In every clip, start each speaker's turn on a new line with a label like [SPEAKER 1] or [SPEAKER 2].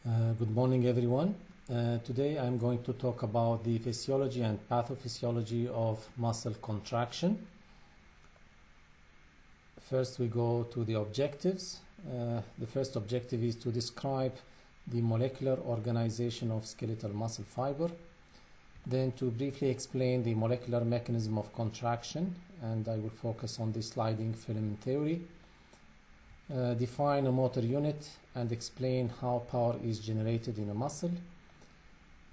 [SPEAKER 1] Good morning, everyone. Today I'm going to talk about the physiology and pathophysiology of muscle contraction. First, we go to the objectives. The first objective is to describe the molecular organization of skeletal muscle fiber. Then to briefly explain the molecular mechanism of contraction, and I will focus on the sliding filament theory. Define a motor unit and explain how power is generated in a muscle.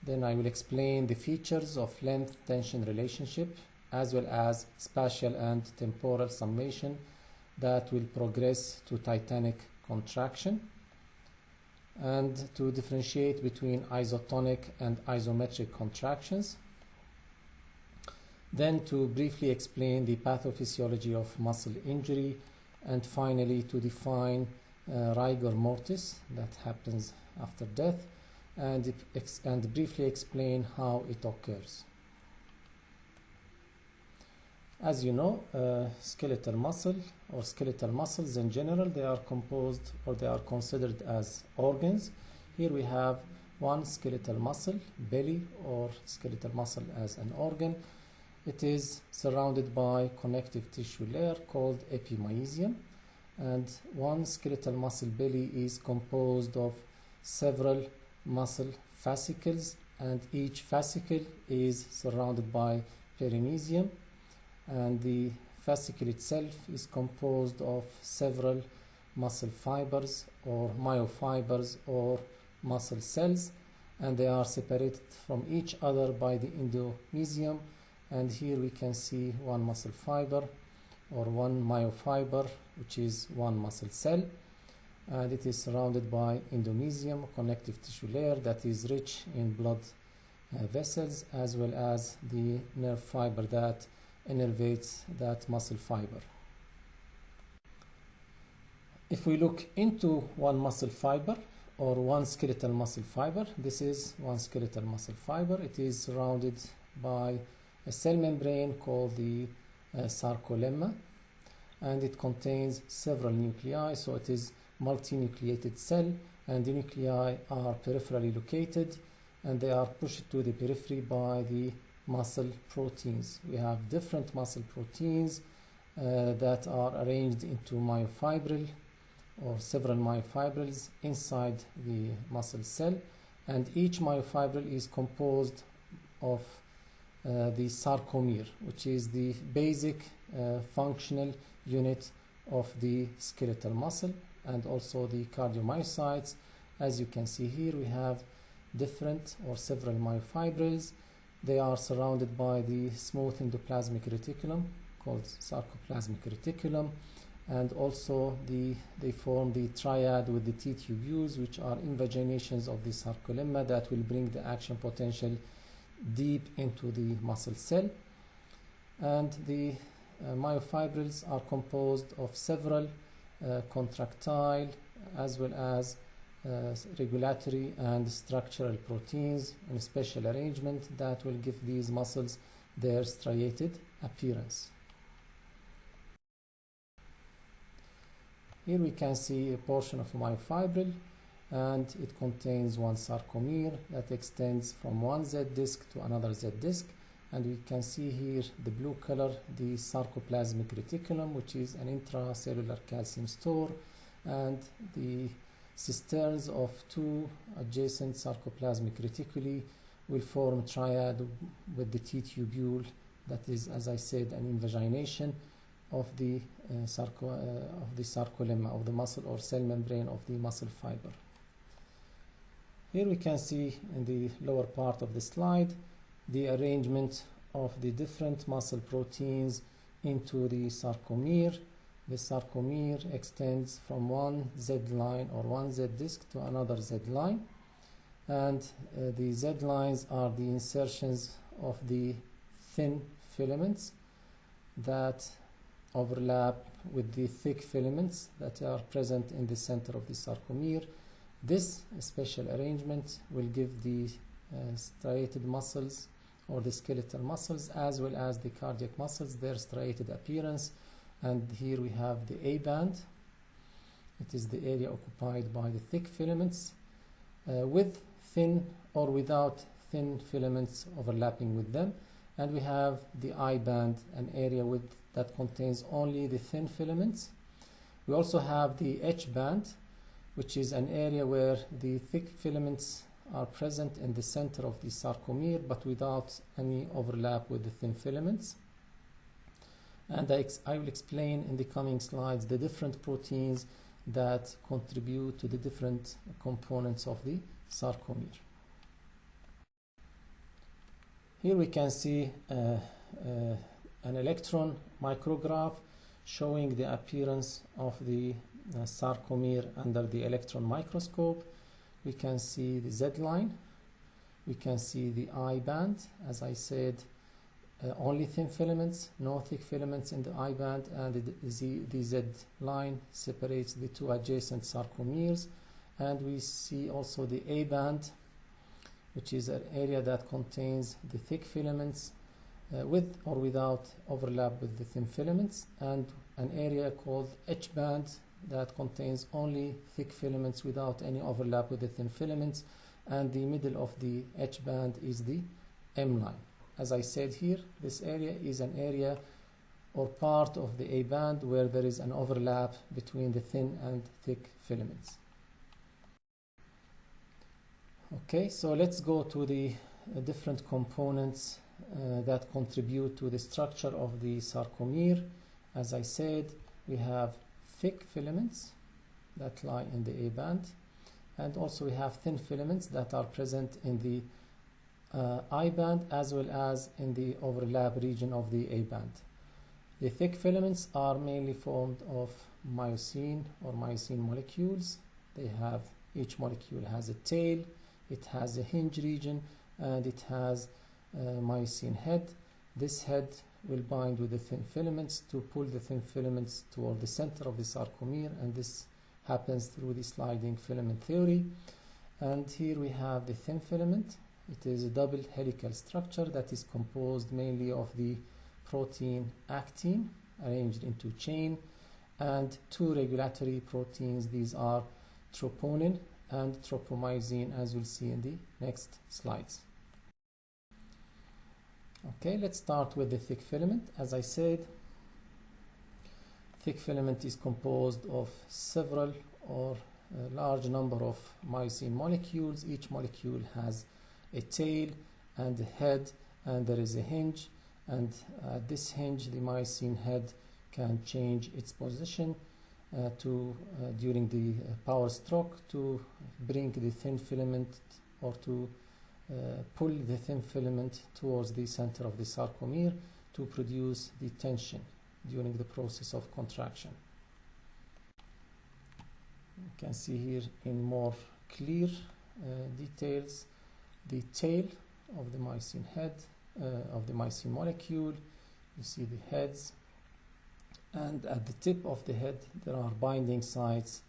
[SPEAKER 1] Then I will explain the features of length-tension relationship as well as spatial and temporal summation that will progress to titanic contraction, and to differentiate between isotonic and isometric contractions. Then to briefly explain the pathophysiology of muscle injury, and finally to define rigor mortis, that happens after death, and briefly explain how it occurs. As you know, skeletal muscle or skeletal muscles in general, they are composed or they are considered as organs. Here we have one skeletal muscle, belly, or skeletal muscle as an organ. It is surrounded by connective tissue layer called epimysium, and one skeletal muscle belly is composed of several muscle fascicles, and each fascicle is surrounded by perimysium, and the fascicle itself is composed of several muscle fibers or myofibers or muscle cells, and they are separated from each other by the endomysium. And here we can see one muscle fiber or one myofiber, which is one muscle cell, and it is surrounded by endomysium, connective tissue layer that is rich in blood vessels, as well as the nerve fiber that innervates that muscle fiber. If we look into one muscle fiber or one skeletal muscle fiber, this is one skeletal muscle fiber. It is surrounded by a cell membrane called the sarcolemma, and it contains several nuclei, so it is multinucleated cell, and the nuclei are peripherally located and they are pushed to the periphery by the muscle proteins. We have different muscle proteins that are arranged into myofibril or several myofibrils inside the muscle cell, and each myofibril is composed of the sarcomere, which is the basic functional unit of the skeletal muscle, and also the cardiomyocytes. As you can see here, we have different or several myofibrils. They are surrounded by the smooth endoplasmic reticulum called sarcoplasmic reticulum, and also they form the triad with the T tubules, which are invaginations of the sarcolemma that will bring the action potential deep into the muscle cell. And the myofibrils are composed of several contractile as well as regulatory and structural proteins in special arrangement that will give these muscles their striated appearance. Here we can see a portion of a myofibril, and it contains one sarcomere that extends from one Z disc to another Z disc, and we can see here the blue color, the sarcoplasmic reticulum, which is an intracellular calcium store, and the cisterns of two adjacent sarcoplasmic reticuli will form a triad with the T tubule that is, as I said, an invagination of the sarcolemma of the muscle or cell membrane of the muscle fiber. Here we can see in the lower part of the slide the arrangement of the different muscle proteins into the sarcomere. The sarcomere extends from one Z line or one Z disc to another Z line, and the Z lines are the insertions of the thin filaments that overlap with the thick filaments that are present in the center of the sarcomere. This special arrangement will give the striated muscles or the skeletal muscles as well as the cardiac muscles their striated appearance. And here we have the A band. It is the area occupied by the thick filaments, with thin or without thin filaments overlapping with them. And we have the I band, an area that contains only the thin filaments. We also have the H band, which is an area where the thick filaments are present in the center of the sarcomere, but without any overlap with the thin filaments. And I will explain in the coming slides the different proteins that contribute to the different components of the sarcomere. Here we can see an electron micrograph showing the appearance of the sarcomere under the electron microscope. We can see the Z line, we can see the I band, as I said, only thin filaments, no thick filaments in the I band, and the Z line separates the two adjacent sarcomeres. And we see also the A band, which is an area that contains the thick filaments with or without overlap with the thin filaments, and an area called H band that contains only thick filaments without any overlap with the thin filaments, and the middle of the H band is the M line. As I said here, this area is an area or part of the A band where there is an overlap between the thin and thick filaments. Okay, so let's go to the different components that contribute to the structure of the sarcomere. As I said, we have thick filaments that lie in the A band, and also we have thin filaments that are present in the I band as well as in the overlap region of the A band. The thick filaments are mainly formed of myosin or myosin molecules. Each molecule has a tail, it has a hinge region, and it has a myosin head. This head will bind with the thin filaments to pull the thin filaments toward the center of the sarcomere, and this happens through the sliding filament theory. And here we have the thin filament. It is a double helical structure that is composed mainly of the protein actin arranged into chain and two regulatory proteins. These are troponin and tropomyosin, as we'll see in the next slides. Okay, let's start with the thick filament. As I said, thick filament is composed of several or a large number of myosin molecules. Each molecule has a tail and a head, and there is a hinge, and at this hinge the myosin head can change its position during the power stroke to bring the thin filament or to pull the thin filament towards the center of the sarcomere to produce the tension during the process of contraction. You can see here in more clear details the tail of the myosin head, of the myosin molecule. You see the heads, and at the tip of the head there are binding sites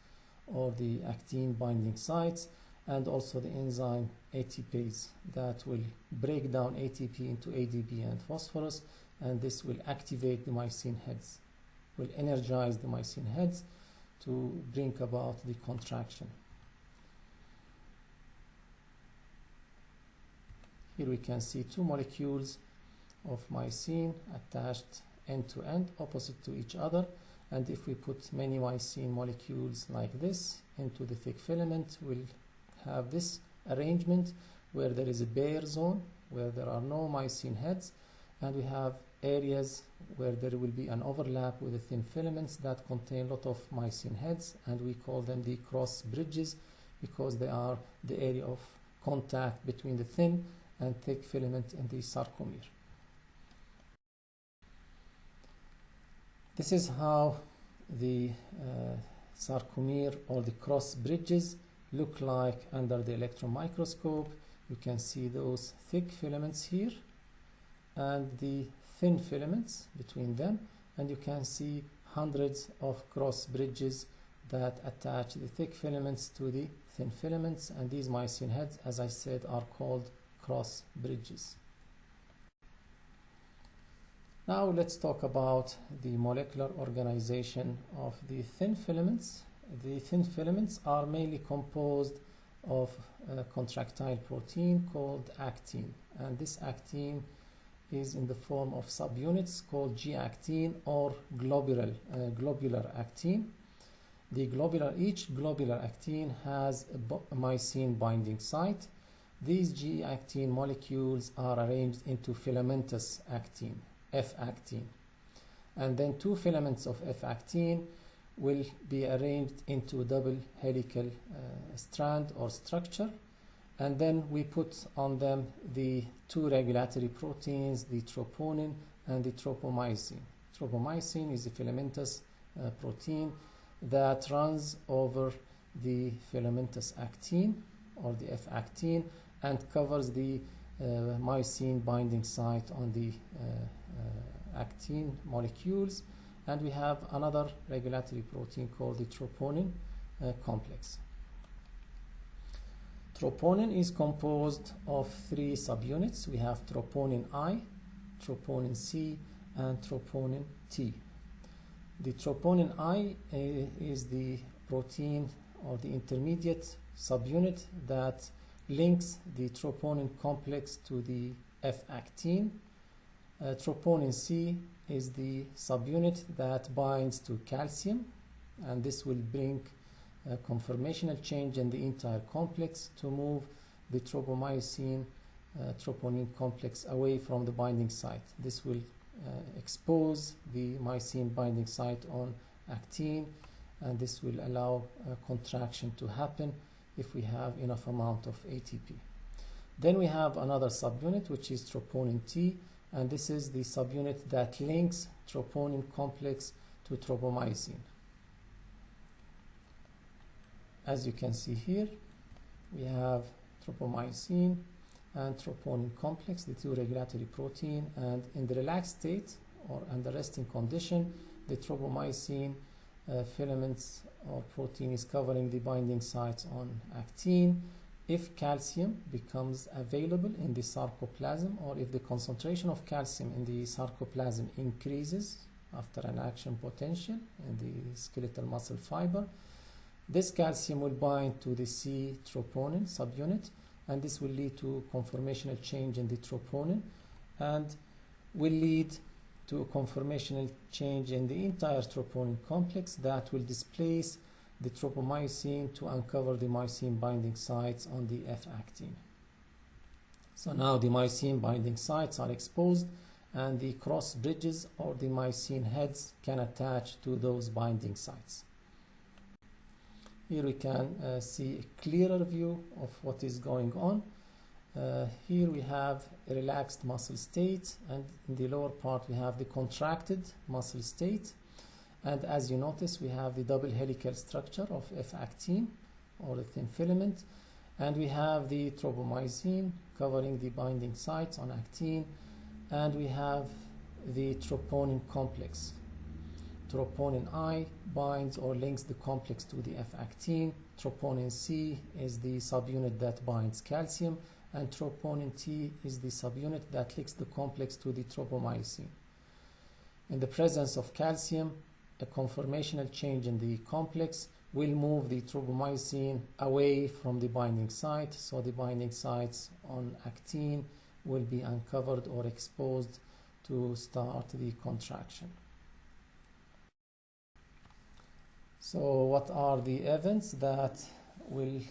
[SPEAKER 1] or the actin binding sites, and also the enzyme ATPase that will break down ATP into ADP and phosphorus, and this will activate the myosin heads, will energize the myosin heads to bring about the contraction. Here we can see two molecules of myosin attached end to end, opposite to each other, and if we put many myosin molecules like this into the thick filament, we'll have this arrangement where there is a bare zone where there are no myosin heads, and we have areas where there will be an overlap with the thin filaments that contain a lot of myosin heads, and we call them the cross bridges because they are the area of contact between the thin and thick filament in the sarcomere. This is how the sarcomere or the cross bridges look like under the electron microscope. You can see those thick filaments here and the thin filaments between them, and you can see hundreds of cross bridges that attach the thick filaments to the thin filaments, and these myosin heads, as I said, are called cross bridges. Now let's talk about the molecular organization of the thin filaments. The thin filaments are mainly composed of a contractile protein called actin, and this actin is in the form of subunits called G-actin or globular actin. Each globular actin has a myosin binding site. These G-actin molecules are arranged into filamentous actin, F-actin, and then two filaments of F-actin will be arranged into a double helical strand or structure, and then we put on them the two regulatory proteins, the troponin and the tropomyosin. Tropomyosin is a filamentous protein that runs over the filamentous actin or the F-actin and covers the myosin binding site on the actin molecules. And we have another regulatory protein called the troponin complex. Troponin is composed of three subunits. We have troponin I, troponin C, and troponin T. The troponin I is the protein or the intermediate subunit that links the troponin complex to the F-actin. Troponin C is the subunit that binds to calcium, and this will bring a conformational change in the entire complex to move the tropomyosin troponin complex away from the binding site. This will expose the myosin binding site on actin, and this will allow contraction to happen if we have enough amount of ATP. Then we have another subunit, which is troponin T, and this is the subunit that links troponin complex to tropomyosin. As you can see here, we have tropomyosin and troponin complex, the two regulatory protein, and in the relaxed state or under resting condition, the tropomyosin filaments or protein is covering the binding sites on actin. If calcium becomes available in the sarcoplasm, or if the concentration of calcium in the sarcoplasm increases after an action potential in the skeletal muscle fiber, this calcium will bind to the C troponin subunit, and this will lead to conformational change in the troponin and will lead to a conformational change in the entire troponin complex that will displace the tropomyosin to uncover the myosin binding sites on the F-actin. So now the myosin binding sites are exposed, and the cross bridges or the myosin heads can attach to those binding sites. Here we can see a clearer view of what is going on. Here we have a relaxed muscle state, and in the lower part we have the contracted muscle state. And as you notice, we have the double helical structure of F-actin or the thin filament, and we have the tropomyosin covering the binding sites on actin, and we have the troponin complex. Troponin I binds or links the complex to the F-actin. Troponin C is the subunit that binds calcium, and troponin T is the subunit that links the complex to the tropomyosin. In the presence of calcium, a conformational change in the complex will move the tropomyosin away from the binding site, so the binding sites on actin will be uncovered or exposed to start the contraction. So what are the events that will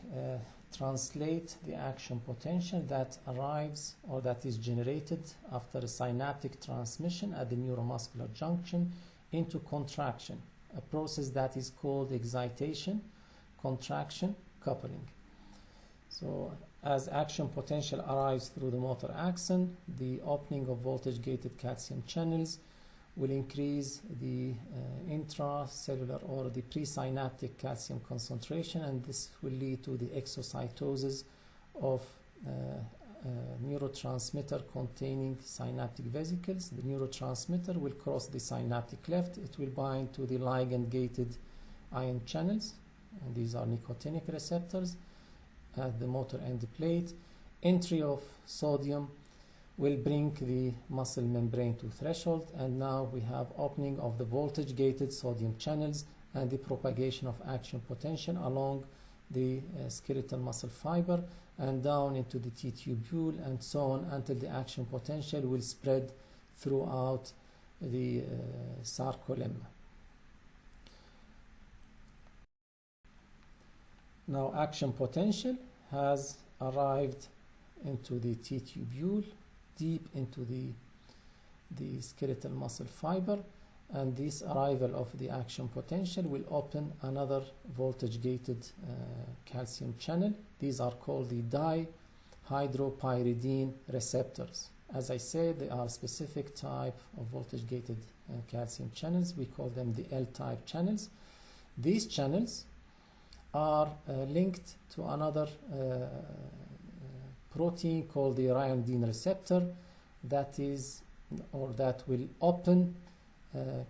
[SPEAKER 1] translate the action potential that arrives or that is generated after a synaptic transmission at the neuromuscular junction into contraction, a process that is called excitation-contraction coupling? So as action potential arrives through the motor axon, the opening of voltage-gated calcium channels will increase the intracellular or the presynaptic calcium concentration, and this will lead to the exocytosis of neurotransmitter containing synaptic vesicles. The neurotransmitter will cross the synaptic cleft. It will bind to the ligand-gated ion channels, and these are nicotinic receptors at the motor end plate. Entry of sodium will bring the muscle membrane to threshold, and now we have opening of the voltage-gated sodium channels and the propagation of action potential along the skeletal muscle fiber and down into the T-tubule and so on until the action potential will spread throughout the sarcolemma. Now action potential has arrived into the T-tubule, deep into the skeletal muscle fiber, and this arrival of the action potential will open another voltage-gated calcium channel. These are called the dihydropyridine receptors. As I said, they are specific type of voltage-gated calcium channels. We call them the L-type channels. These channels are linked to another protein called the ryanodine receptor that will open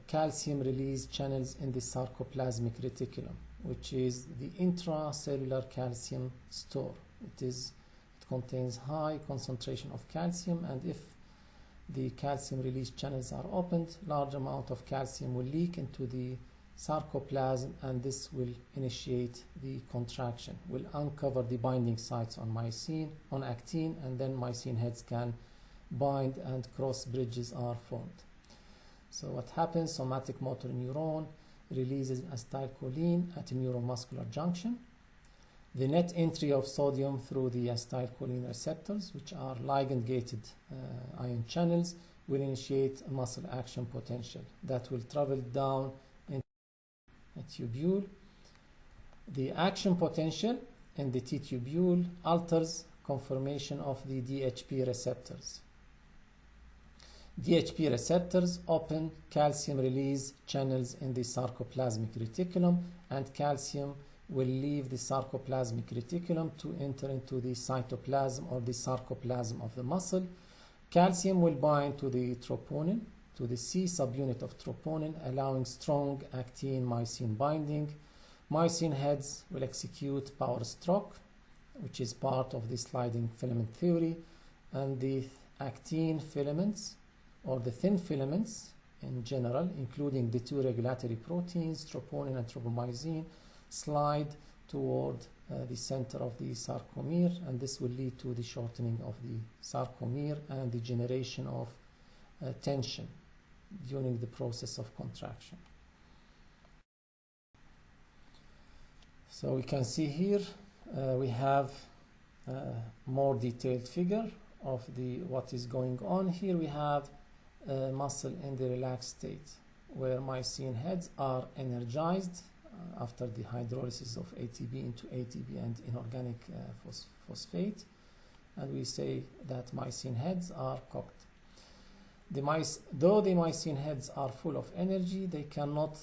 [SPEAKER 1] calcium release channels in the sarcoplasmic reticulum, which is the intracellular calcium store. It contains high concentration of calcium, and if the calcium release channels are opened, large amount of calcium will leak into the sarcoplasm, and this will initiate the contraction, will uncover the binding sites on actin, and then myosin heads can bind and cross bridges are formed. So what happens? Somatic motor neuron releases acetylcholine at a neuromuscular junction. The net entry of sodium through the acetylcholine receptors, which are ligand-gated ion channels, will initiate a muscle action potential that will travel down into a tubule. The action potential in the T-tubule alters conformation of the DHP receptors. DHP receptors open calcium release channels in the sarcoplasmic reticulum, and calcium will leave the sarcoplasmic reticulum to enter into the cytoplasm or the sarcoplasm of the muscle. Calcium will bind to the troponin, to the C subunit of troponin, allowing strong actin-myosin binding. Myosin heads will execute power stroke, which is part of the sliding filament theory, and the actin filaments, or the thin filaments in general, including the two regulatory proteins, troponin and tropomyosin, slide toward the center of the sarcomere, and this will lead to the shortening of the sarcomere and the generation of tension during the process of contraction. So we can see here we have a more detailed figure of what is going on. Here we have muscle in the relaxed state where myosin heads are energized after the hydrolysis of ATP into ATP and inorganic phosphate, and we say that myosin heads are cocked. Though the myosin heads are full of energy, they cannot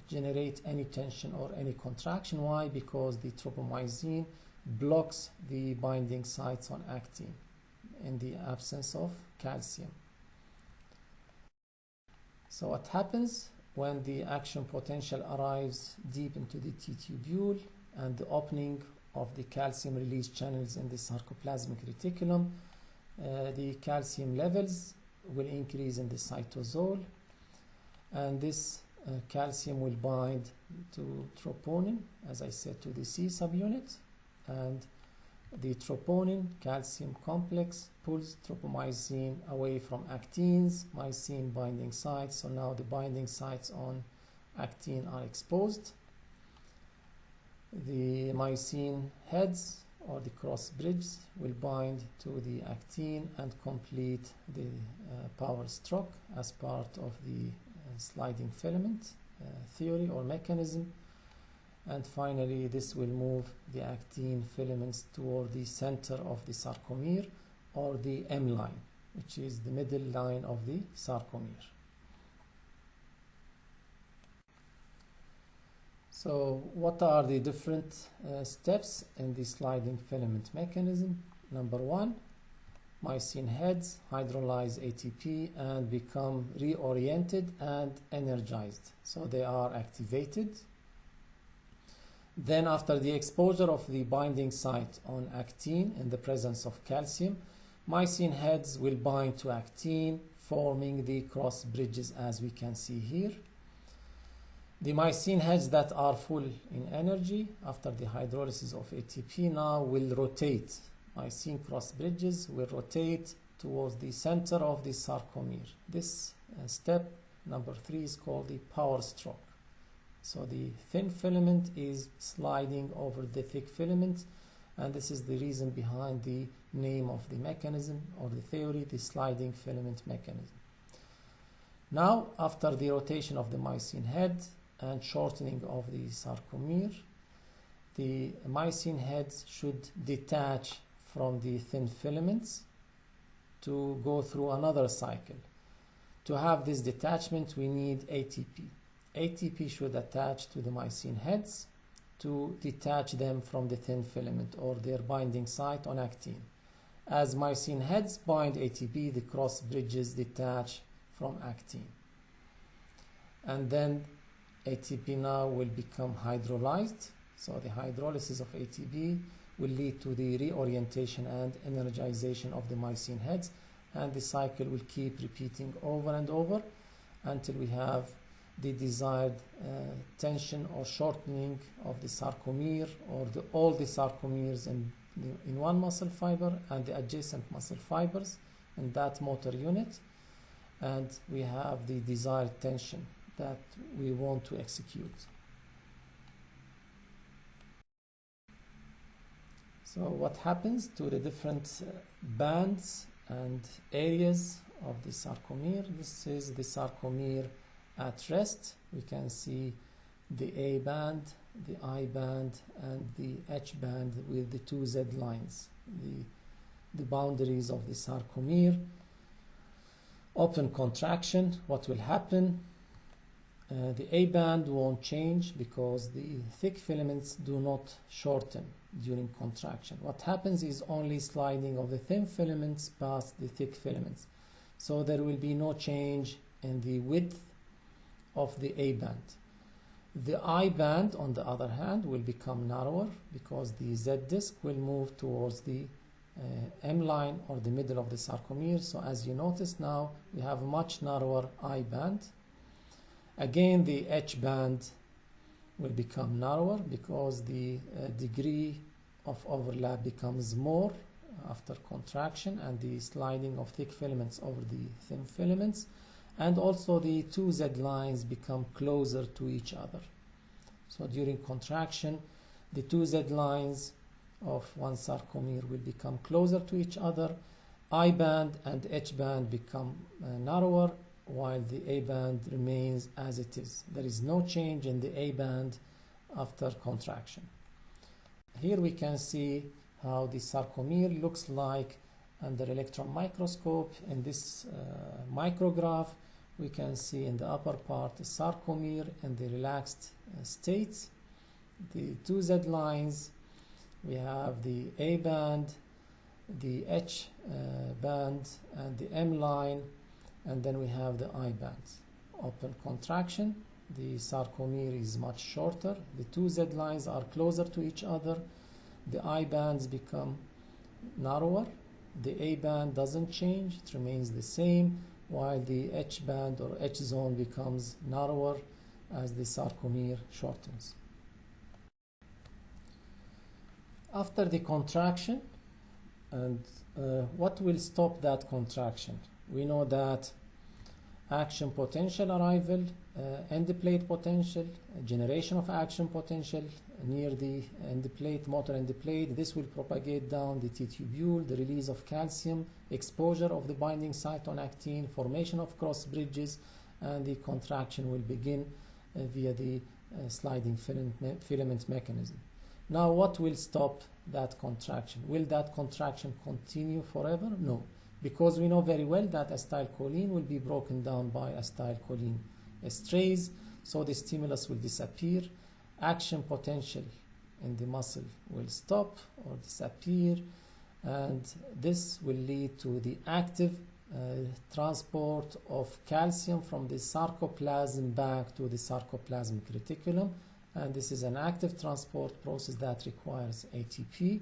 [SPEAKER 1] generate any tension or any contraction. Why? Because the tropomyosin blocks the binding sites on actin in the absence of calcium. So what happens when the action potential arrives deep into the T-tubule and the opening of the calcium release channels in the sarcoplasmic reticulum? The calcium levels will increase in the cytosol, and this calcium will bind to troponin, as I said, to the C subunit, and the troponin calcium complex pulls tropomyosin away from actins, myosin binding sites. So now the binding sites on actin are exposed. The myosin heads or the cross bridges will bind to the actin and complete the power stroke as part of the sliding filament theory or mechanism. And finally, this will move the actin filaments toward the center of the sarcomere, or the M line, which is the middle line of the sarcomere. So what are the different steps in the sliding filament mechanism? Number one, myosin heads hydrolyze ATP and become reoriented and energized. So they are activated. Then after the exposure of the binding site on actin in the presence of calcium, myosin heads will bind to actin, forming the cross bridges as we can see here. The mycin heads that are full in energy after the hydrolysis of ATP now will rotate. Mycin cross bridges will rotate towards the center of the sarcomere. This step number 3 is called the power stroke. So the thin filament is sliding over the thick filament, and this is the reason behind the name of the mechanism or the theory, the sliding filament mechanism. Now, after the rotation of the mycin head and shortening of the sarcomere, the mycin heads should detach from the thin filaments to go through another cycle. To have this detachment, we need ATP. ATP should attach to the mycin heads to detach them from the thin filament or their binding site on actin. As mycin heads bind ATP, the cross bridges detach from actin. And then ATP now will become hydrolyzed. So the hydrolysis of ATP will lead to the reorientation and energization of the mycin heads, and the cycle will keep repeating over and over until we have the desired tension or shortening of the sarcomere or all the sarcomeres in one muscle fiber and the adjacent muscle fibers in that motor unit, and we have the desired tension that we want to execute. So what happens to the different bands and areas of the sarcomere? This is the sarcomere at rest. We can see the A band, the I band, and the H band with the two Z lines, the boundaries of the sarcomere. Open contraction, what will happen? The A band won't change because the thick filaments do not shorten during contraction. What happens is only sliding of the thin filaments past the thick filaments. So there will be no change in the width of the A band. The I band, on the other hand, will become narrower because the Z disc will move towards the M line or the middle of the sarcomere. So as you notice now, we have a much narrower I band. Again, the H band will become narrower because the degree of overlap becomes more after contraction and the sliding of thick filaments over the thin filaments, and also the two Z lines become closer to each other. So during contraction, the two Z lines of one sarcomere will become closer to each other. I band and H band become narrower, while the A band remains as it is. There is no change in the A band after contraction. Here we can see how the sarcomere looks like under electron microscope. In this micrograph, we can see in the upper part the sarcomere in the relaxed state. The two Z lines, we have the A band, the H band, and the M line, and then we have the I band. Open contraction, the sarcomere is much shorter. The two Z lines are closer to each other. The I bands become narrower. The A band doesn't change, it remains the same, while the H band or H zone becomes narrower as the sarcomere shortens. After the contraction, and what will stop that contraction? We know that action potential arrival, end plate potential, generation of action potential near the end plate, motor end plate. This will propagate down the T-tubule, the release of calcium, exposure of the binding site on actin, formation of cross bridges, and the contraction will begin via the sliding filament mechanism. Now, what will stop that contraction? Will that contraction continue forever? No, because we know very well that acetylcholine will be broken down by acetylcholine esterase, so the stimulus will disappear. Action potential in the muscle will stop or disappear, and this will lead to the active transport of calcium from the sarcoplasm back to the sarcoplasmic reticulum, and this is an active transport process that requires ATP.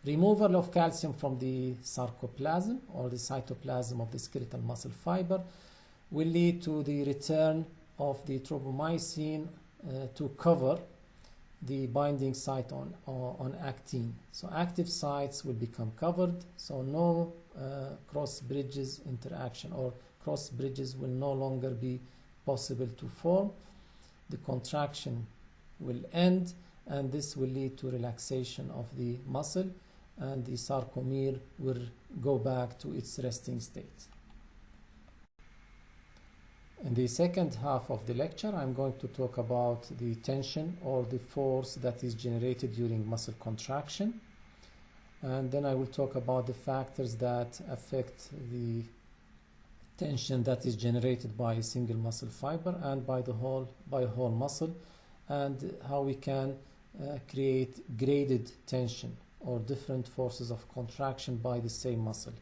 [SPEAKER 1] Removal of calcium from the sarcoplasm or the cytoplasm of the skeletal muscle fiber will lead to the return of the tropomyosin to cover the binding site on actin. So active sites will become covered, so no cross bridges interaction, or cross bridges will no longer be possible to form. The contraction will end, and this will lead to relaxation of the muscle, and the sarcomere will go back to its resting state. In the second half of the lecture, I'm going to talk about the tension or the force that is generated during muscle contraction. And then I will talk about the factors that affect the tension that is generated by a single muscle fiber and by a whole muscle, and how we can create graded tension or different forces of contraction by the same muscle.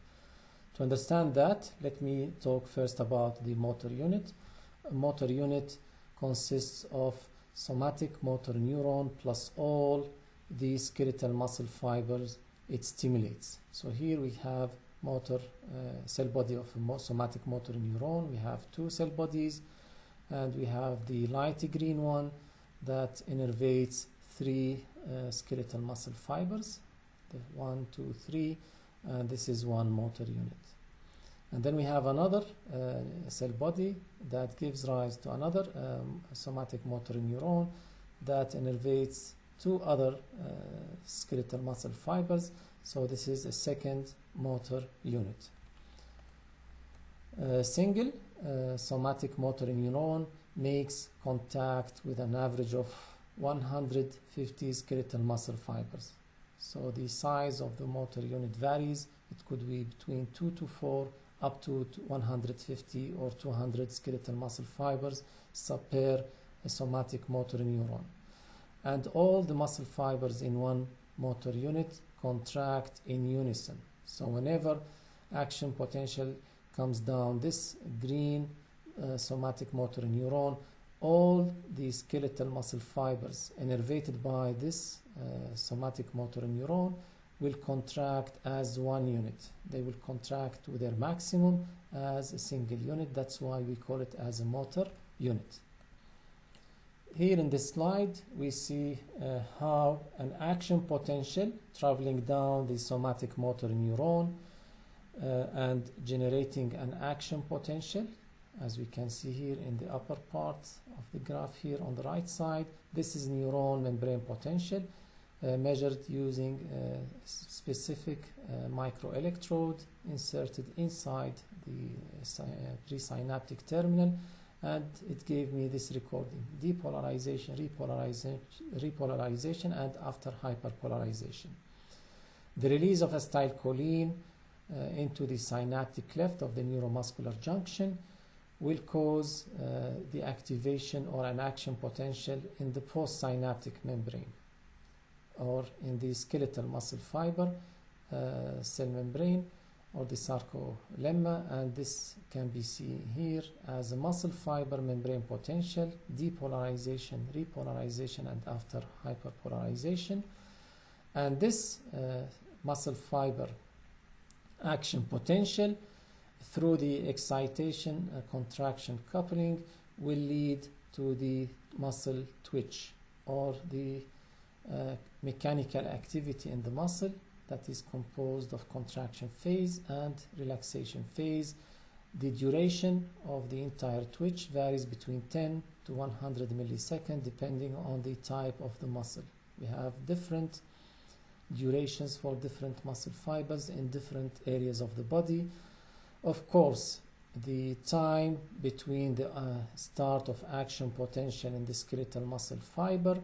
[SPEAKER 1] To understand that, let me talk first about the motor unit. A motor unit consists of somatic motor neuron plus all the skeletal muscle fibers it stimulates. So here we have motor cell body of a somatic motor neuron. We have two cell bodies, and we have the light green one that innervates three skeletal muscle fibers, the 1, 2, 3, and this is one motor unit. And then we have another cell body that gives rise to another somatic motor neuron that innervates two other skeletal muscle fibers. So this is a second motor unit. A single somatic motor neuron makes contact with an average of 150 skeletal muscle fibers. So the size of the motor unit varies. It could be between 2 to 4 up to 150 or 200 skeletal muscle fibers per a somatic motor neuron. And all the muscle fibers in one motor unit contract in unison. So whenever action potential comes down this green somatic motor neuron, all the skeletal muscle fibers innervated by this somatic motor neuron will contract as one unit. They will contract to their maximum as a single unit. That's why we call it as a motor unit. Here in this slide, we see how an action potential traveling down the somatic motor neuron and generating an action potential, as we can see here in the upper part of the graph here on the right side. This is neuron membrane potential measured using a specific microelectrode inserted inside the presynaptic terminal, and it gave me this recording: depolarization, repolarization, and after hyperpolarization. The release of acetylcholine into the synaptic cleft of the neuromuscular junction will cause the activation or an action potential in the postsynaptic membrane, or in the skeletal muscle fiber cell membrane, or the sarcolemma, and this can be seen here as a muscle fiber membrane potential, depolarization, repolarization, and after hyperpolarization. And this muscle fiber action potential through the excitation-contraction coupling will lead to the muscle twitch, or the mechanical activity in the muscle that is composed of contraction phase and relaxation phase. The duration of the entire twitch varies between 10 to 100 milliseconds depending on the type of the muscle. We have different durations for different muscle fibers in different areas of the body. Of course, the time between the start of action potential in the skeletal muscle fiber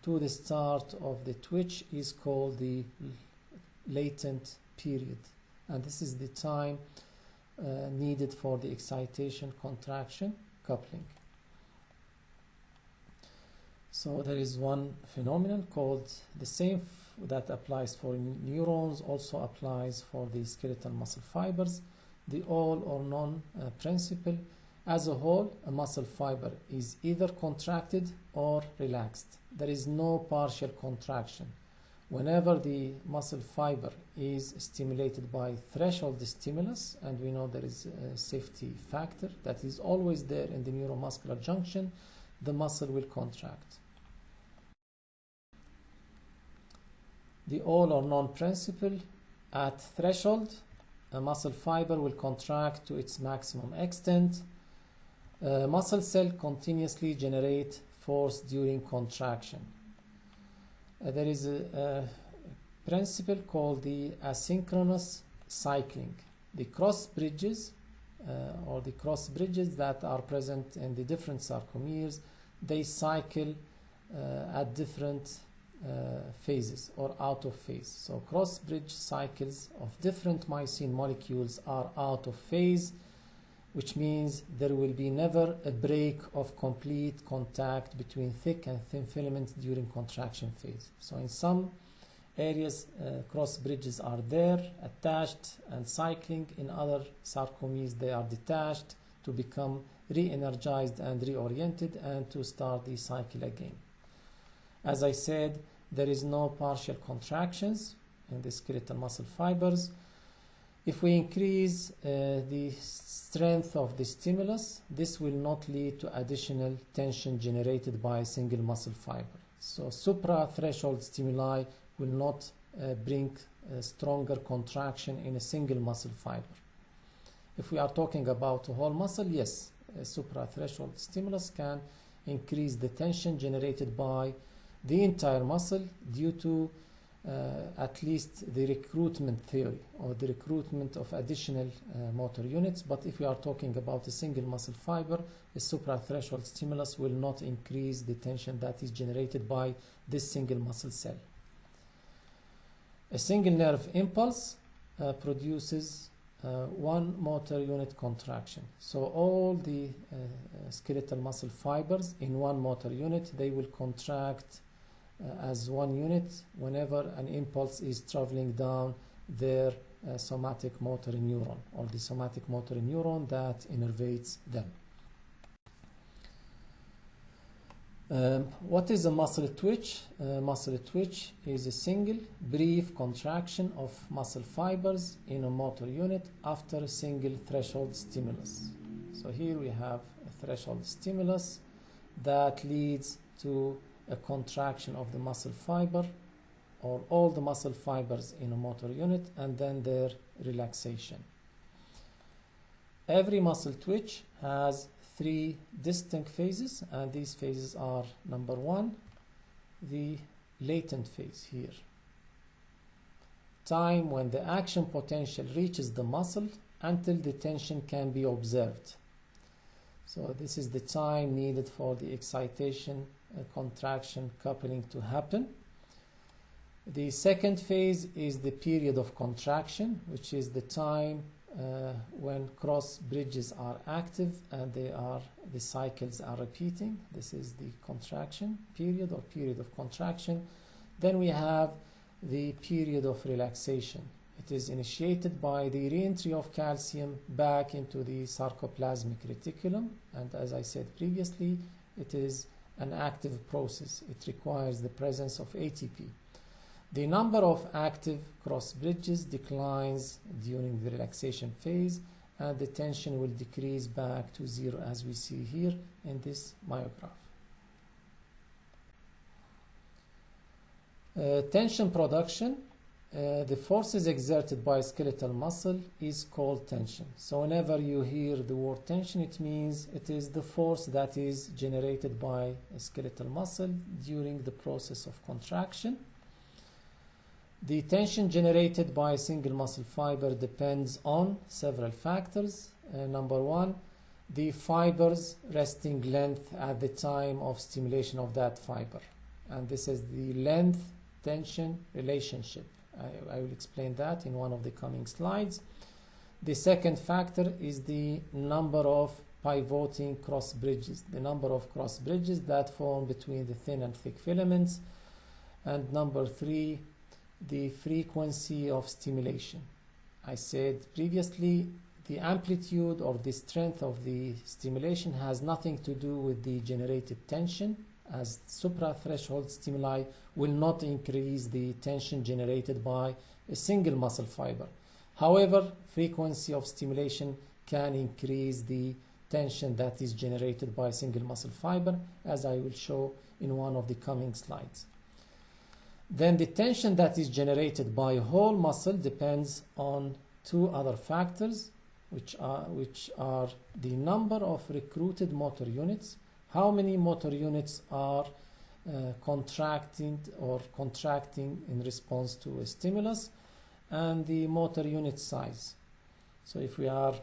[SPEAKER 1] to the start of the twitch is called the latent period, and this is the time needed for the excitation-contraction coupling. So there is one phenomenon called the same that applies for neurons also applies for the skeletal muscle fibers, the all or none principle. As a whole, a muscle fiber is either contracted or relaxed. There is no partial contraction. whenever the muscle fiber is stimulated by threshold stimulus, and we know there is a safety factor that is always there in the neuromuscular junction, the muscle will contract. The all or none principle: at threshold, a muscle fiber will contract to its maximum extent. Muscle cell continuously generate force during contraction. There is a principle called the asynchronous cycling. The cross bridges that are present in the different sarcomeres, they cycle at different phases or out of phase. So cross bridge cycles of different myosin molecules are out of phase, which means there will be never a break of complete contact between thick and thin filaments during contraction phase. So in some areas cross bridges are there, attached and cycling. In other sarcomeres they are detached to become re-energized and reoriented and to start the cycle again. As I said, there is no partial contractions in the skeletal muscle fibers. If we increase the strength of the stimulus, this will not lead to additional tension generated by a single muscle fiber. So supra-threshold stimuli will not bring a stronger contraction in a single muscle fiber. If we are talking about a whole muscle, yes, a supra-threshold stimulus can increase the tension generated by the entire muscle due to at least the recruitment theory or the recruitment of additional motor units. But if we are talking about a single muscle fiber, the suprathreshold stimulus will not increase the tension that is generated by this single muscle cell. A single nerve impulse produces one motor unit contraction. So all the skeletal muscle fibers in one motor unit, they will contract as one unit whenever an impulse is traveling down their somatic motor neuron or the somatic motor neuron that innervates them. What is a muscle twitch? Muscle twitch is a single brief contraction of muscle fibers in a motor unit after a single threshold stimulus. So here we have a threshold stimulus that leads to a contraction of the muscle fiber or all the muscle fibers in a motor unit and then their relaxation. Every muscle twitch has three distinct phases, and these phases are: number one, the latent phase here, time when the action potential reaches the muscle until the tension can be observed. So this is the time needed for the excitation contraction coupling to happen. The second phase is the period of contraction, which is the time when cross bridges are active and the cycles are repeating. This is the contraction period or period of contraction. Then we have the period of relaxation. It is initiated by the re-entry of calcium back into the sarcoplasmic reticulum, and as I said previously, it is an active process. It requires the presence of ATP. The number of active cross bridges declines during the relaxation phase, and the tension will decrease back to zero, as we see here in this myograph. Tension production. The forces exerted by skeletal muscle is called tension. So whenever you hear the word tension, it means it is the force that is generated by a skeletal muscle during the process of contraction. The tension generated by a single muscle fiber depends on several factors. Number one, the fiber's resting length at the time of stimulation of that fiber. And this is the length-tension relationship. I will explain that in one of the coming slides. The second factor is the number of pivoting cross bridges, the number of cross bridges that form between the thin and thick filaments. And number three, the frequency of stimulation. I said previously, the amplitude or the strength of the stimulation has nothing to do with the generated tension, as suprathreshold stimuli will not increase the tension generated by a single muscle fiber. However, frequency of stimulation can increase the tension that is generated by a single muscle fiber, as I will show in one of the coming slides. Then the tension that is generated by a whole muscle depends on two other factors, which are the number of recruited motor units, how many motor units are contracting in response to a stimulus, and the motor unit size. So if we are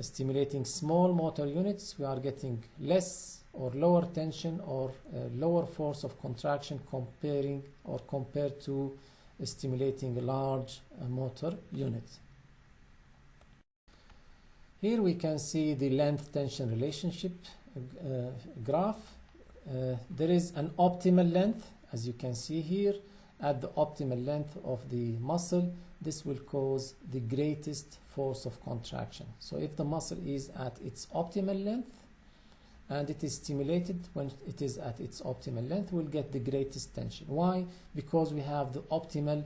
[SPEAKER 1] stimulating small motor units, we are getting less or lower tension or lower force of contraction compared to stimulating a large motor unit. Here we can see the length-tension relationship graph. There is an optimal length, as you can see here. At the optimal length of the muscle, this will cause the greatest force of contraction. So if the muscle is at its optimal length and it is stimulated when it is at its optimal length, we'll get the greatest tension. Why? Because we have the optimal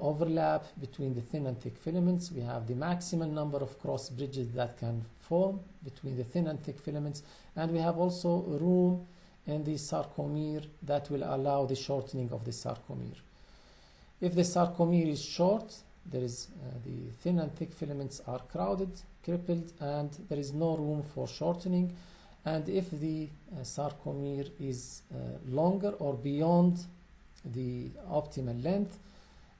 [SPEAKER 1] overlap between the thin and thick filaments. We have the maximum number of cross bridges that can form between the thin and thick filaments, and we have also room in the sarcomere that will allow the shortening of the sarcomere. If the sarcomere is short, there is the thin and thick filaments are crowded, crippled, and there is no room for shortening. And if the sarcomere is longer or beyond the optimal length,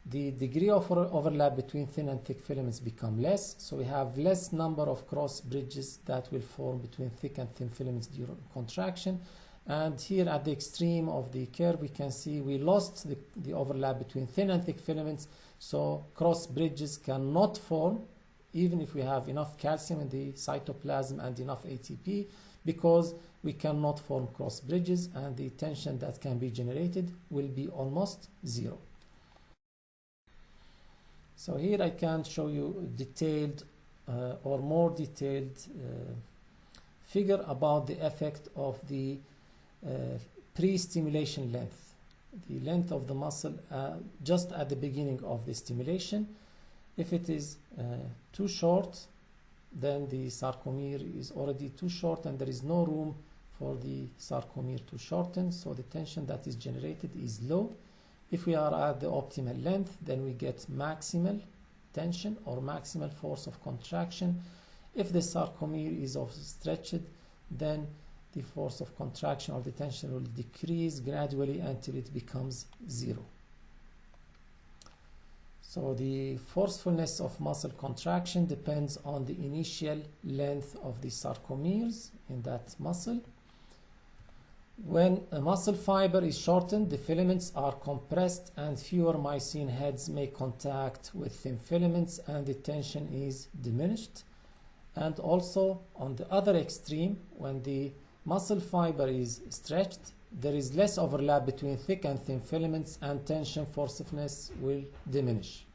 [SPEAKER 1] the degree of overlap between thin and thick filaments become less, so we have less number of cross bridges that will form between thick and thin filaments during contraction. And here at the extreme of the curve, we can see we lost the overlap between thin and thick filaments, so cross bridges cannot form even if we have enough calcium in the cytoplasm and enough ATP, because we cannot form cross bridges, and the tension that can be generated will be almost zero. So here I can show you detailed or more detailed figure about the effect of the pre-stimulation length, the length of the muscle just at the beginning of the stimulation. If it is too short, then the sarcomere is already too short and there is no room for the sarcomere to shorten, so the tension that is generated is low. If we are at the optimal length, then we get maximal tension or maximal force of contraction. If the sarcomere is overstretched, then the force of contraction or the tension will decrease gradually until it becomes zero. So the forcefulness of muscle contraction depends on the initial length of the sarcomeres in that muscle. When a muscle fiber is shortened, the filaments are compressed and fewer mycin heads make contact with thin filaments and the tension is diminished. And also on the other extreme, when the muscle fiber is stretched, there is less overlap between thick and thin filaments and tension forcefulness will diminish.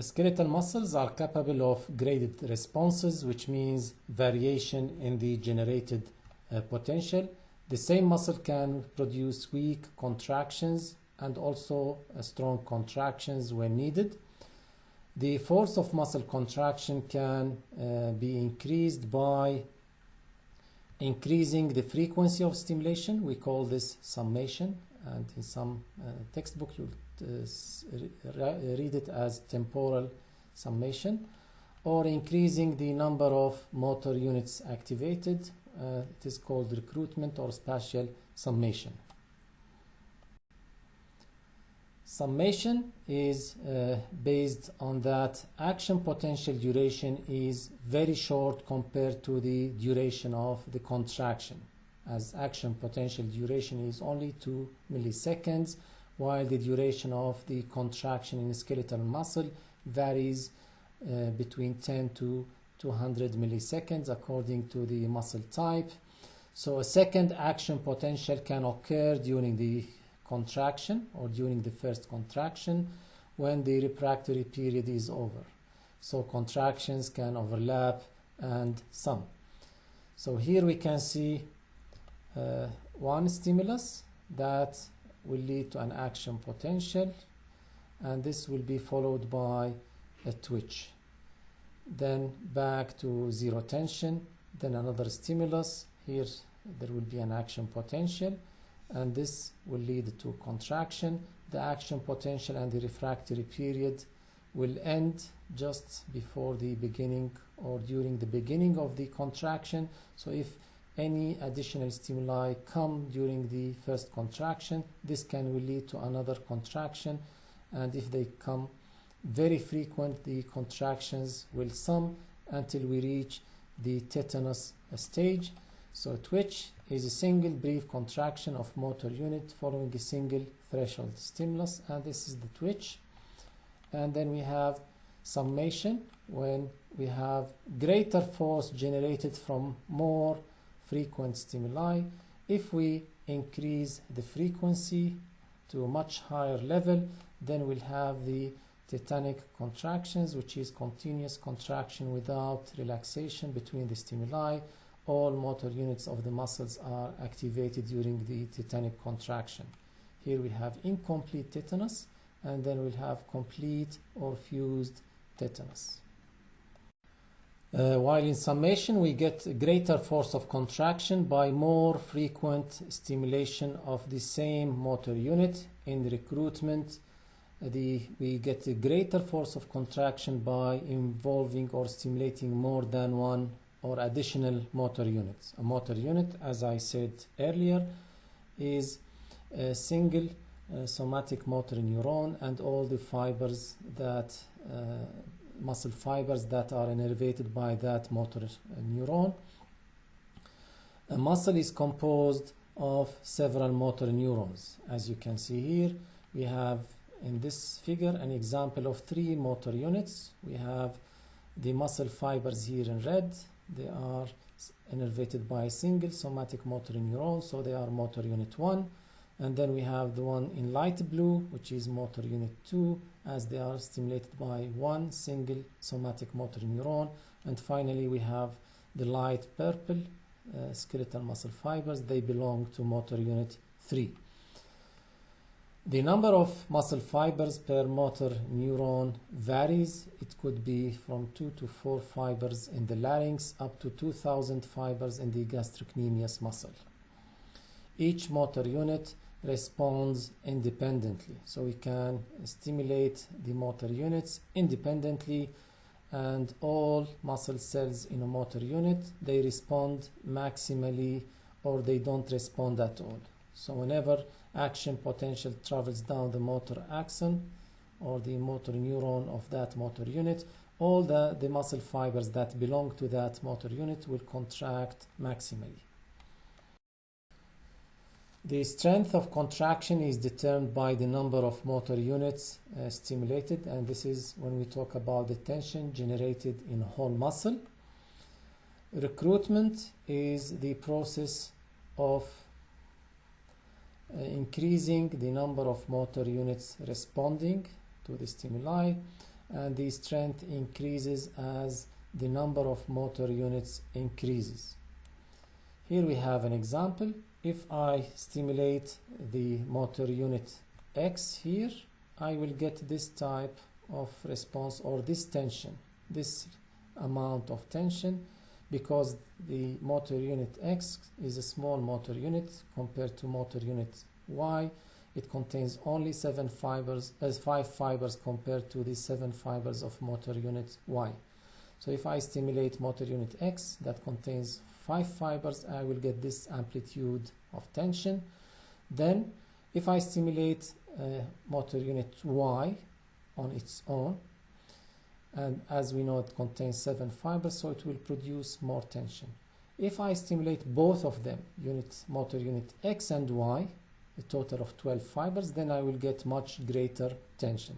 [SPEAKER 1] Skeletal muscles are capable of graded responses, which means variation in the generated potential. The same muscle can produce weak contractions and also strong contractions when needed. The force of muscle contraction can be increased by increasing the frequency of stimulation. We call this summation, and in some textbook you'll read it as temporal summation, or increasing the number of motor units activated. It is called recruitment or spatial summation. Summation is based on that action potential duration is very short compared to the duration of the contraction, as action potential duration is only 2 milliseconds, while the duration of the contraction in skeletal muscle varies between 10 to 200 milliseconds according to the muscle type. So a second action potential can occur during the contraction or during the first contraction when the refractory period is over. So contractions can overlap and sum. So here we can see one stimulus that will lead to an action potential, and this will be followed by a twitch. Then back to zero tension, then another stimulus. Here there will be an action potential, and this will lead to contraction. The action potential and the refractory period will end just before the beginning or during the beginning of the contraction. So if any additional stimuli come during the first contraction, this will lead to another contraction, and if they come very frequent, the contractions will sum until we reach the tetanus stage. So twitch is a single brief contraction of motor unit following a single threshold stimulus, and this is the twitch. And then we have summation, when we have greater force generated from more frequent stimuli. If we increase the frequency to a much higher level, then we'll have the tetanic contractions, which is continuous contraction without relaxation between the stimuli. All motor units of the muscles are activated during the tetanic contraction. Here we have incomplete tetanus, and then we'll have complete or fused tetanus. While in summation we get greater force of contraction by more frequent stimulation of the same motor unit. In recruitment, we get a greater force of contraction by involving or stimulating more than one or additional motor units. A motor unit, as I said earlier, is a single somatic motor neuron and all the fibers that muscle fibers that are innervated by that motor neuron. A muscle is composed of several motor neurons. As you can see here, we have in this figure an example of 3 motor units. We have the muscle fibers here in red. They are innervated by a single somatic motor neuron, so they are motor unit 1. And then we have the one in light blue, which is motor unit 2, as they are stimulated by one single somatic motor neuron. And finally, we have the light purple skeletal muscle fibers. They belong to motor unit 3. The number of muscle fibers per motor neuron varies. It could be from 2 to 4 fibers in the larynx up to 2,000 fibers in the gastrocnemius muscle. Each motor unit responds independently, so we can stimulate the motor units independently, and all muscle cells in a motor unit, they respond maximally or they don't respond at all. So whenever action potential travels down the motor axon or the motor neuron of that motor unit, all the muscle fibers that belong to that motor unit will contract maximally. The strength of contraction is determined by the number of motor units stimulated, and this is when we talk about the tension generated in a whole muscle. Recruitment is the process of increasing the number of motor units responding to the stimuli, and the strength increases as the number of motor units increases. Here we have an example. If I stimulate the motor unit X here, I will get this type of response or this tension, this amount of tension, because the motor unit X is a small motor unit compared to motor unit Y. It contains only 5 fibers compared to the 7 fibers of motor unit Y. So if I stimulate motor unit X that contains 5 fibers, I will get this amplitude of tension. Then if I stimulate motor unit Y on its own, and as we know it contains 7 fibers, so it will produce more tension. If I stimulate both of them, motor unit X and Y, a total of 12 fibers, then I will get much greater tension.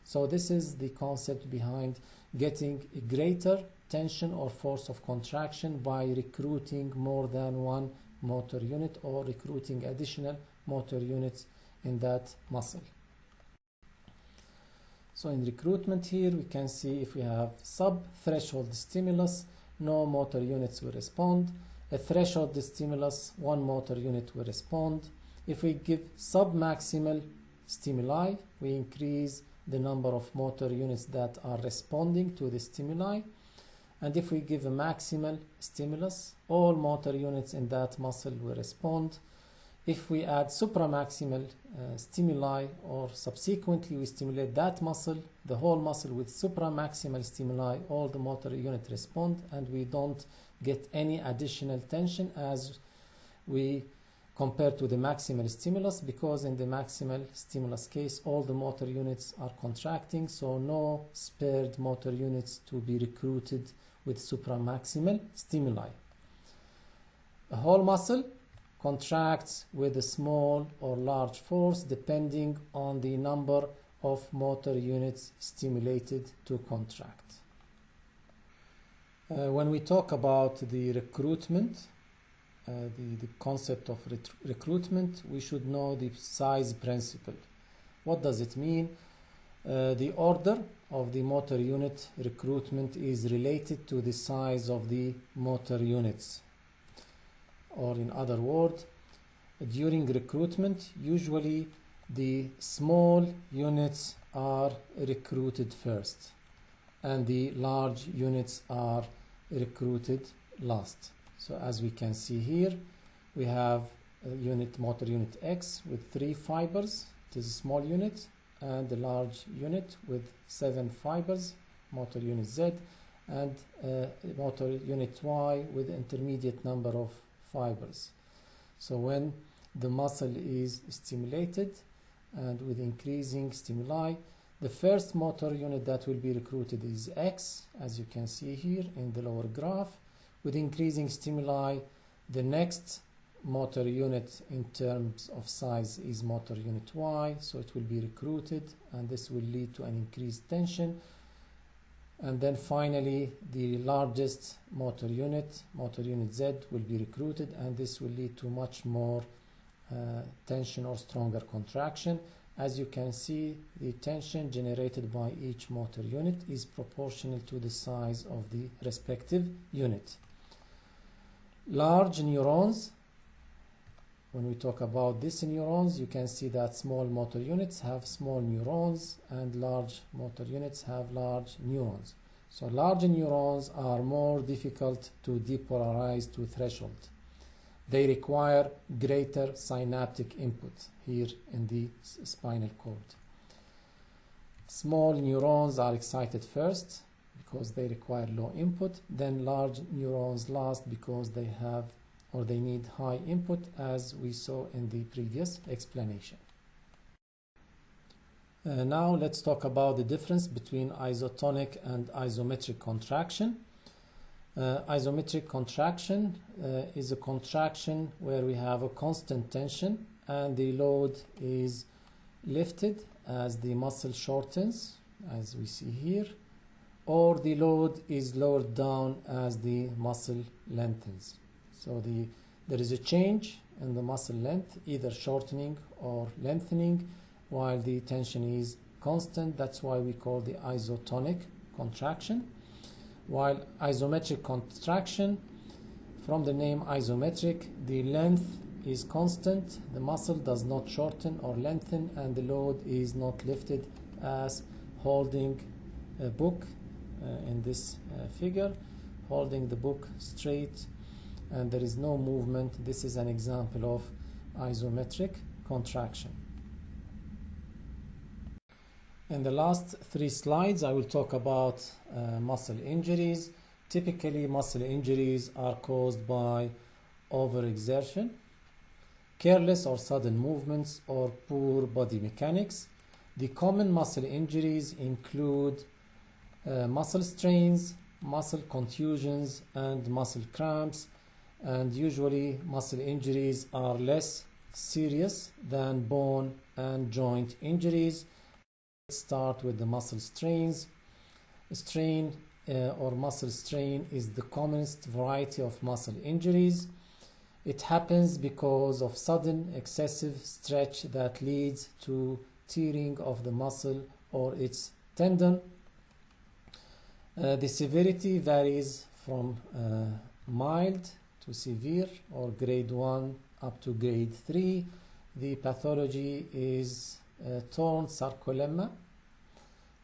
[SPEAKER 1] So this is the concept behind getting a greater tension or force of contraction by recruiting more than one motor unit or recruiting additional motor units in that muscle. So in recruitment here we can see if we have sub-threshold stimulus, no motor units will respond. A threshold stimulus, 1 motor unit will respond. If we give submaximal stimuli, we increase the number of motor units that are responding to the stimuli. And if we give a maximal stimulus, all motor units in that muscle will respond. If we add supramaximal stimuli, or subsequently we stimulate that muscle, the whole muscle with supramaximal stimuli, all the motor units respond, and we don't get any additional tension as we compare to the maximal stimulus, because in the maximal stimulus case all the motor units are contracting, so no spared motor units to be recruited with supramaximal stimuli. A whole muscle contracts with a small or large force depending on the number of motor units stimulated to contract. When we talk about the recruitment, the concept of recruitment, we should know the size principle. What does it mean? The order of the motor unit recruitment is related to the size of the motor units. Or in other words, during recruitment, usually the small units are recruited first and the large units are recruited last. So as we can see here, we have a motor unit X with 3 fibers. It is a small unit, and the large unit with 7 fibers, motor unit Z, and motor unit Y with intermediate number of fibers. So when the muscle is stimulated and with increasing stimuli, the first motor unit that will be recruited is X, as you can see here in the lower graph. With increasing stimuli, the next motor unit in terms of size is motor unit Y, so it will be recruited, and this will lead to an increased tension. And then finally, the largest motor unit Z, will be recruited, and this will lead to much more tension or stronger contraction. As you can see, the tension generated by each motor unit is proportional to the size of the respective unit. Large neurons, when we talk about these neurons, you can see that small motor units have small neurons and large motor units have large neurons. So large neurons are more difficult to depolarize to threshold. They require greater synaptic input here in the spinal cord. Small neurons are excited first because they require low input, then large neurons last because they have or they need high input, as we saw in the previous explanation. Now let's talk about the difference between isotonic and isometric contraction. Isometric contraction is a contraction where we have a constant tension and the load is lifted as the muscle shortens, as we see here, or the load is lowered down as the muscle lengthens. So there is a change in the muscle length, either shortening or lengthening, while the tension is constant. That's why we call the isotonic contraction. While isometric contraction, from the name isometric, the length is constant, the muscle does not shorten or lengthen, and the load is not lifted, as holding a book in this figure, holding the book straight, and there is no movement. This is an example of isometric contraction. In the last 3 slides, I will talk about muscle injuries. Typically, muscle injuries are caused by overexertion, careless or sudden movements, or poor body mechanics. The common muscle injuries include muscle strains, muscle contusions, and muscle cramps, and usually muscle injuries are less serious than bone and joint injuries. Let's start with the muscle strains. Strain or muscle strain is the commonest variety of muscle injuries. It happens because of sudden excessive stretch that leads to tearing of the muscle or its tendon. The severity varies from mild to severe or grade 1 up to grade 3. The pathology is torn sarcolemma.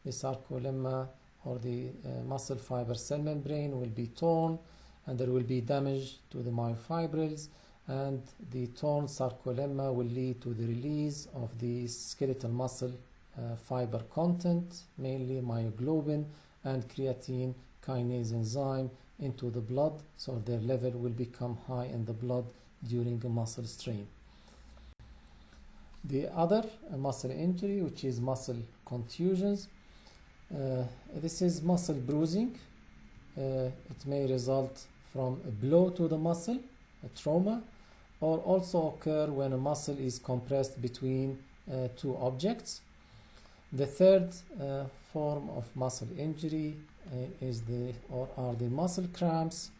[SPEAKER 1] The sarcolemma or the muscle fiber cell membrane will be torn, and there will be damage to the myofibrils, and the torn sarcolemma will lead to the release of the skeletal muscle fiber content, mainly myoglobin and creatine kinase enzyme, into the blood, so their level will become high in the blood during a muscle strain. The other muscle injury, which is muscle contusions, this is muscle bruising. It may result from a blow to the muscle, a trauma, or also occur when a muscle is compressed between two objects. The third form of muscle injury are the muscle cramps,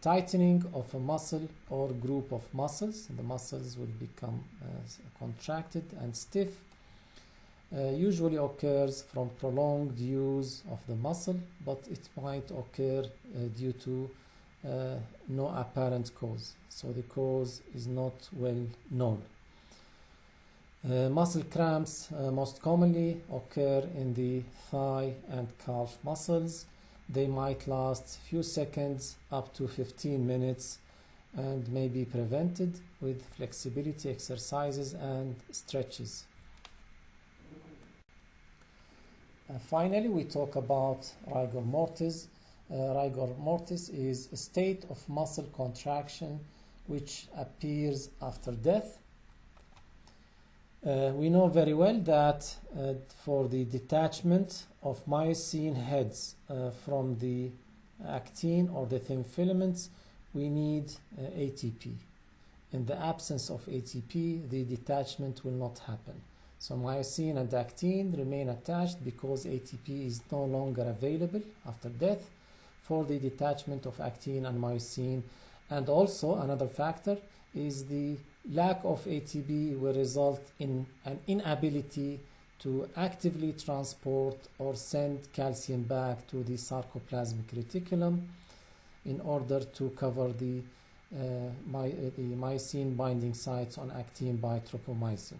[SPEAKER 1] tightening of a muscle or group of muscles. The muscles will become contracted and stiff. Usually occurs from prolonged use of the muscle, but it might occur due to no apparent cause. So the cause is not well known. Muscle cramps most commonly occur in the thigh and calf muscles. They might last few seconds up to 15 minutes and may be prevented with flexibility exercises and stretches. Finally, we talk about rigor mortis. Rigor mortis is a state of muscle contraction which appears after death. We know very well that for the detachment of myosin heads from the actin or the thin filaments, we need ATP. In the absence of ATP, the detachment will not happen. So myosin and actin remain attached because ATP is no longer available after death for the detachment of actin and myosin. And also another factor is the lack of ATP will result in an inability to actively transport or send calcium back to the sarcoplasmic reticulum in order to cover the myosin binding sites on actin by tropomyosin.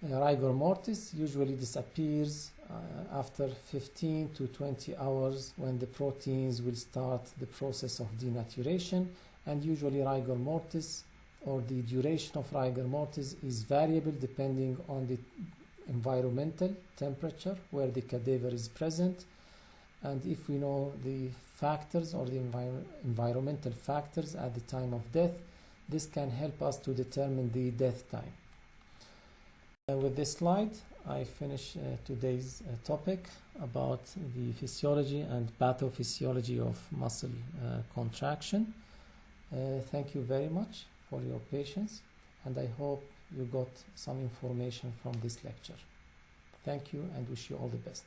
[SPEAKER 1] Rigor mortis usually disappears after 15 to 20 hours when the proteins will start the process of denaturation, and usually rigor mortis or the duration of rigor mortis is variable depending on the environmental temperature where the cadaver is present, and if we know the factors or the environmental factors at the time of death, this can help us to determine the death time. With this slide, I finish today's topic about the physiology and pathophysiology of muscle contraction. Thank you very much for your patience, and I hope you got some information from this lecture. Thank you and wish you all the best.